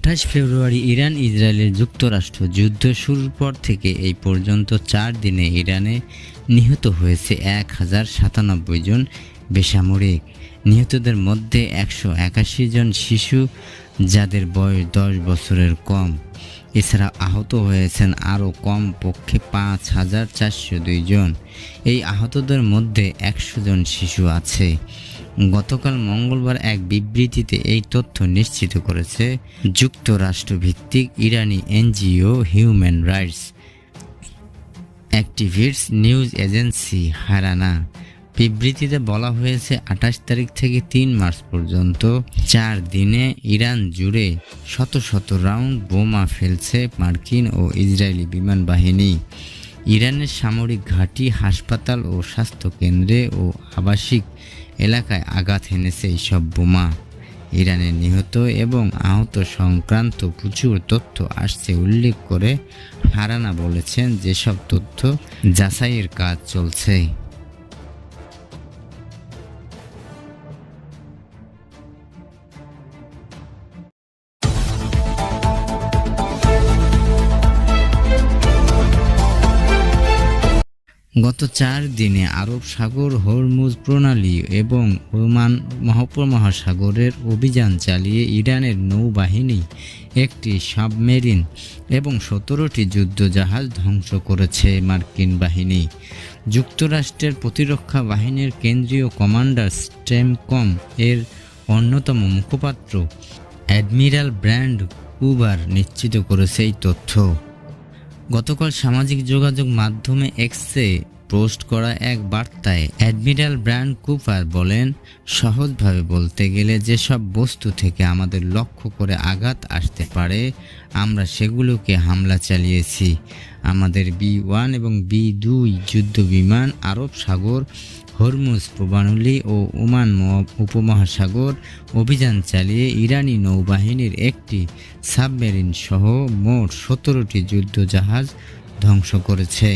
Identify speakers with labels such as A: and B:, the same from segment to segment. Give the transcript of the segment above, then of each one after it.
A: 28 ফেব্রুয়ারি Iran ইসরায়েলের যুক্তরাষ্ট্র যুদ্ধ শুরুর পর থেকে এই পর্যন্ত 4 দিনে ইরানে নিহত হয়েছে 1097 জন বেসামরিক। নিহতদের মধ্যে 181 জন শিশু যাদের বয়স 10 বছরের কম। এছাড়া আহত হয়েছেন আরও কম পক্ষে 5402 জন। এই আহতদের মধ্যে 100 জন শিশু আছে। গতকাল মঙ্গলবার এক বিবৃতিতে এই তথ্য নিশ্চিত করেছে যুক্তরাষ্ট্রভিত্তিক ইরানি NGO human rights activist news agency HRANA. বিবৃতিতে বলা হয়েছে 28 তারিখ থেকে 3 মার্চ পর্যন্ত 4 দিনে ইরান জুড়ে শত শত রাউন্ড বোমা ফেলছে মার্কিন ও ইসরায়েলি বিমান বাহিনী। ইরানের সামরিক ঘাঁটি, হাসপাতাল ও স্বাস্থ্যকেন্দ্রে ও আবাসিক এলাকায় আঘাত হেনেছে এইসব বোমা। ইরানের নিহত এবং আহত সংক্রান্ত প্রচুর তথ্য আসছে উল্লেখ করে হারানা বলেছেন, যেসব তথ্য যাচাইয়ের কাজ চলছে। গত 4 দিনে আরব সাগর, হরমুজ প্রণালী এবং ওমান মহাসাগরের অভিযান চালিয়ে ইরানের নৌবাহিনী একটি সাবমেরিন এবং 17টি যুদ্ধজাহাজ ধ্বংস করেছে মার্কিন বাহিনী। যুক্তরাষ্ট্রের প্রতিরক্ষা বাহিনীর কেন্দ্রীয় কমান্ডার স্টেমকম এর অন্যতম মুখপাত্র অ্যাডমিরাল ব্র্যান্ড কুপার নিশ্চিত করেছে এই তথ্য। গতকাল সামাজিক যোগাযোগ মাধ্যমে এক্সে পোস্ট করা এক বার্তায় অ্যাডমিরাল ব্র্যান্ড কুপার বলেন, সহজভাবে বলতে গেলে যেসব বস্তু থেকে আমাদের লক্ষ্য করে আঘাত আসতে পারে আমরা সেগুলোকে হামলা চালিয়েছি। আমাদের B-1 এবং B-2 যুদ্ধ বিমান আরব সাগর, হরমুজ প্রণালী ও ওমান উপমহাসাগর অভিযান চালিয়ে ইরানি নৌবাহিনীর একটি সাবমেরিন সহ মোট 17টি যুদ্ধজাহাজ ধ্বংস করেছে।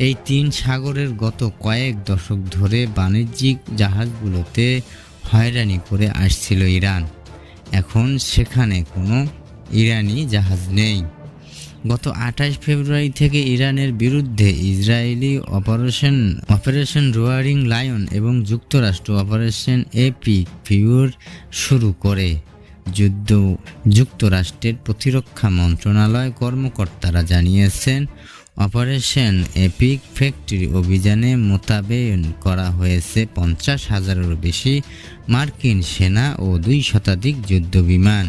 A: এই 3 সাগরের গত কয়েক দশক ধরে বাণিজ্যিক জাহাজগুলোতে হয়রানি করে আসছিল ইরান। এখন সেখানে কোনো ইরানি জাহাজ নেই। গত 28 ফেব্রুয়ারি থেকে ইরানের বিরুদ্ধে ইসরায়েলি অপারেশন রোয়ারিং লায়ন এবং যুক্তরাষ্ট্র অপারেশন এপিক ফিউর শুরু করে। যুক্তরাষ্ট্রের প্রতিরক্ষা মন্ত্রণালয় কর্মকর্তারা জানিয়েছেন, অপারেশন এপিক ফ্যাক্টরি অভিযানে মোতায়েন করা হয়েছে 50,000-এরও বেশি মার্কিন সেনা ও 2 শতাধিক যুদ্ধবিমান।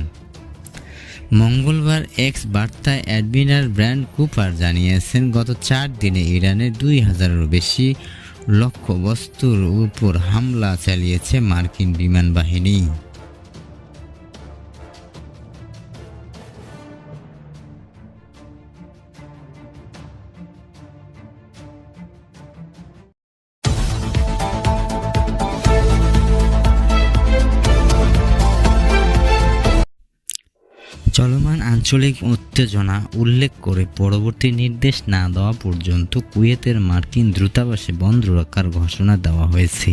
A: মঙ্গলবার এক্স বার্তায় অ্যাডমিরাল ব্র্যান্ড কুপার জানিয়েছেন, গত 4 দিনে ইরানের 2000-এরও বেশি লক্ষ্যবস্তুর উপর হামলা চালিয়েছে মার্কিন বিমান বাহিনী। চলমান আঞ্চলিক উত্তেজনা উল্লেখ করে পরবর্তী নির্দেশ না দেওয়া পর্যন্ত কুয়েতের মার্কিন দূতাবাসে বন্ধ রাখার ঘোষণা দেওয়া হয়েছে।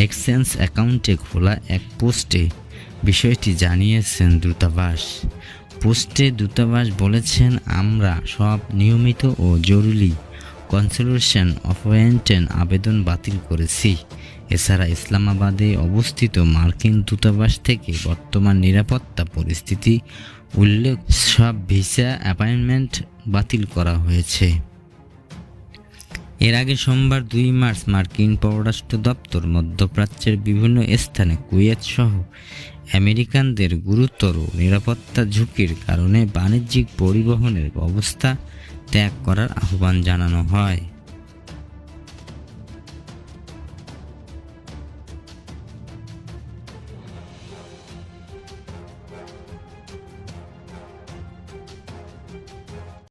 A: এক্সচেঞ্জ অ্যাকাউন্টে খোলা এক পোস্টে বিষয়টি জানিয়েছেন দূতাবাস। পোস্টে দূতাবাস বলেছেন, আমরা সব নিয়মিত ও জরুরি কনসালেশন অ্যাপয়েন্টমেন্ট আবেদন বাতিল করেছি। এছাড়া ইসলামাবাদে অবস্থিত মার্কিন দূতাবাস থেকে বর্তমান নিরাপত্তা পরিস্থিতি উল্লেখ সব ভিসা অ্যাপয়েন্টমেন্ট বাতিল করা হয়েছে। এর আগে সোমবার 2 মার্চ মার্কিন পররাষ্ট্র দপ্তর মধ্যপ্রাচ্যের বিভিন্ন স্থানে কুয়েত সহ আমেরিকানদের গুরুতর নিরাপত্তা ঝুঁকির কারণে বাণিজ্যিক পরিবহনের ব্যবস্থা ত্যাগ করার আহ্বান জানানো হয়।